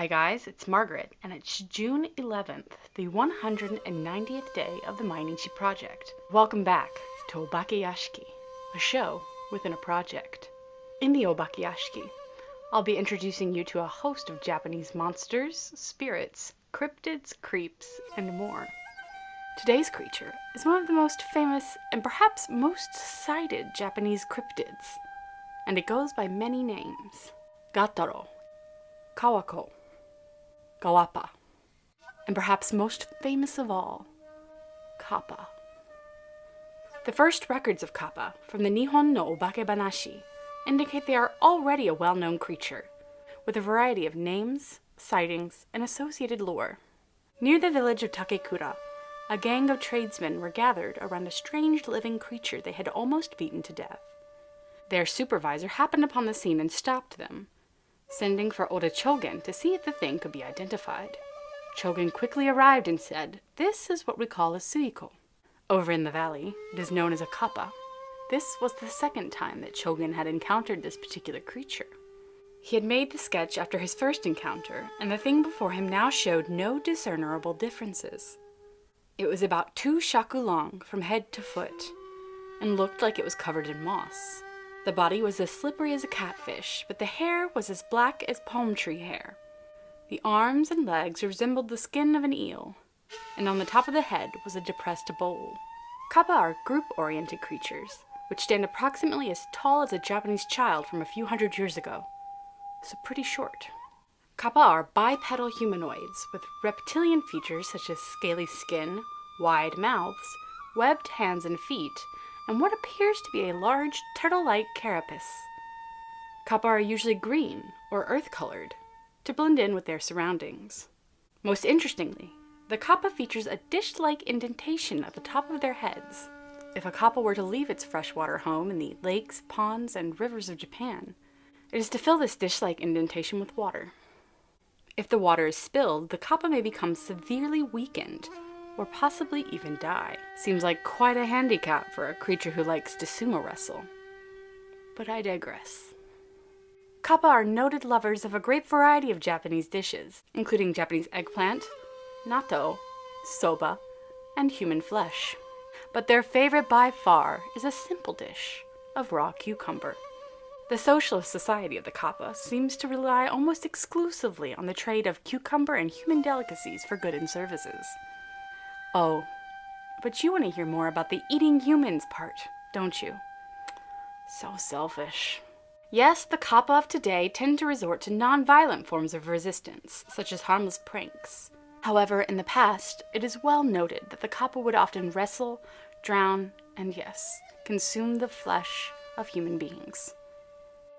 Hi guys, it's Margaret, and it's June 11th, the 190th day of the Mainichi Project. Welcome back to Obakeyashiki, a show within a project. In the Obakeyashiki, I'll be introducing you to a host of Japanese monsters, spirits, cryptids, creeps, and more. Today's creature is one of the most famous and perhaps most cited Japanese cryptids, and it goes by many names. Gataro, Kawako, Kappa, and perhaps most famous of all, Kappa. The first records of Kappa from the Nihon no Obakebanashi indicate they are already a well-known creature, with a variety of names, sightings, and associated lore. Near the village of Takekura, a gang of tradesmen were gathered around a strange living creature they had almost beaten to death. Their supervisor happened upon the scene and stopped them, sending for Oda Chogen to see if the thing could be identified. Chogen quickly arrived and said, "This is what we call a suiko. Over in the valley, it is known as a kappa." This was the second time that Chogen had encountered this particular creature. He had made the sketch after his first encounter, and the thing before him now showed no discernible differences. It was about 2 shaku long from head to foot, and looked like it was covered in moss. The body was as slippery as a catfish, but the hair was as black as palm tree hair. The arms and legs resembled the skin of an eel, and on the top of the head was a depressed bowl. Kappa are group-oriented creatures, which stand approximately as tall as a Japanese child from a few hundred years ago, so pretty short. Kappa are bipedal humanoids with reptilian features such as scaly skin, wide mouths, webbed hands and feet, and what appears to be a large turtle-like carapace. Kappa are usually green or earth-colored, to blend in with their surroundings. Most interestingly, the Kappa features a dish-like indentation at the top of their heads. If a Kappa were to leave its freshwater home in the lakes, ponds, and rivers of Japan, it is to fill this dish-like indentation with water. If the water is spilled, the Kappa may become severely weakened, or possibly even die. Seems like quite a handicap for a creature who likes to sumo wrestle. But I digress. Kappa are noted lovers of a great variety of Japanese dishes, including Japanese eggplant, natto, soba, and human flesh. But their favorite by far is a simple dish of raw cucumber. The socialist society of the Kappa seems to rely almost exclusively on the trade of cucumber and human delicacies for goods and services. Oh, but you want to hear more about the eating humans part, don't you? So selfish. Yes, the Kappa of today tend to resort to non-violent forms of resistance, such as harmless pranks. However, in the past, it is well noted that the Kappa would often wrestle, drown, and yes, consume the flesh of human beings.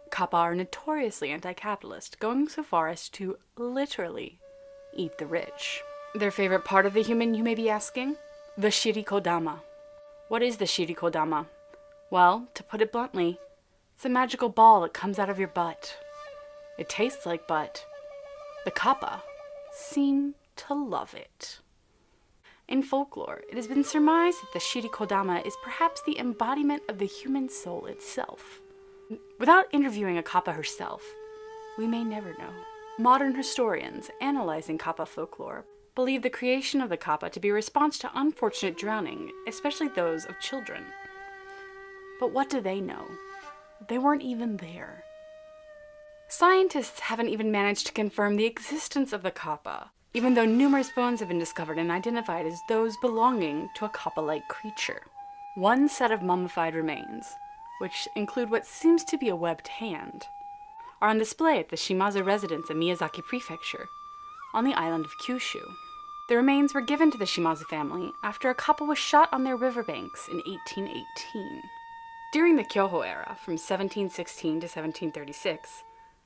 Kappa are notoriously anti-capitalist, going so far as to literally eat the rich. Their favorite part of the human, you may be asking? The shirikodama. What is the shirikodama? Well, to put it bluntly, it's a magical ball that comes out of your butt. It tastes like butt. The Kappa seem to love it. In folklore, it has been surmised that the shirikodama is perhaps the embodiment of the human soul itself. Without interviewing a Kappa herself, we may never know. Modern historians, analyzing Kappa folklore, believe the creation of the Kappa to be a response to unfortunate drowning, especially those of children. But what do they know? They weren't even there. Scientists haven't even managed to confirm the existence of the Kappa, even though numerous bones have been discovered and identified as those belonging to a Kappa-like creature. One set of mummified remains, which include what seems to be a webbed hand, are on display at the Shimazu residence in Miyazaki Prefecture, on the island of Kyushu. The remains were given to the Shimazu family after a Kappa was shot on their riverbanks in 1818. During the Kyoho era, from 1716 to 1736,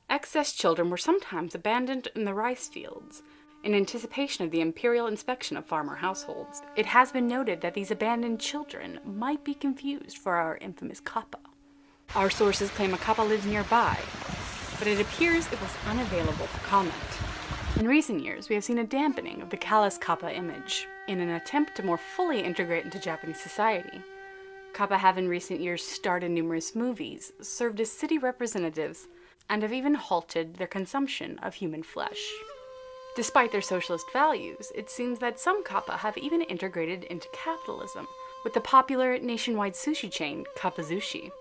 excess children were sometimes abandoned in the rice fields in anticipation of the imperial inspection of farmer households. It has been noted that these abandoned children might be confused for our infamous Kappa. Our sources claim a Kappa lives nearby, but it appears it was unavailable for comment. In recent years, we have seen a dampening of the callous Kappa image. In an attempt to more fully integrate into Japanese society, Kappa have in recent years starred in numerous movies, served as city representatives, and have even halted their consumption of human flesh. Despite their socialist values, it seems that some Kappa have even integrated into capitalism, with the popular nationwide sushi chain Kappa Sushi.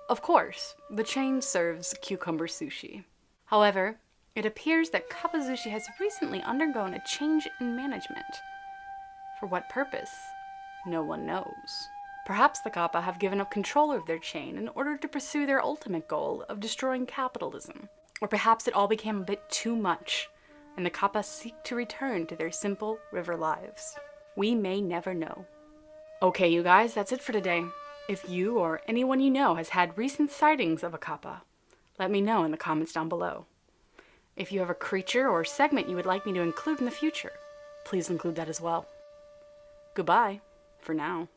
Of course, the chain serves cucumber sushi. However, it appears that Kappa Sushi has recently undergone a change in management. For what purpose? No one knows. Perhaps the Kappa have given up control of their chain in order to pursue their ultimate goal of destroying capitalism. Or perhaps it all became a bit too much, and the Kappa seek to return to their simple river lives. We may never know. Okay, you guys, that's it for today. If you or anyone you know has had recent sightings of a Kappa, let me know in the comments down below. If you have a creature or segment you would like me to include in the future, please include that as well. Goodbye, for now.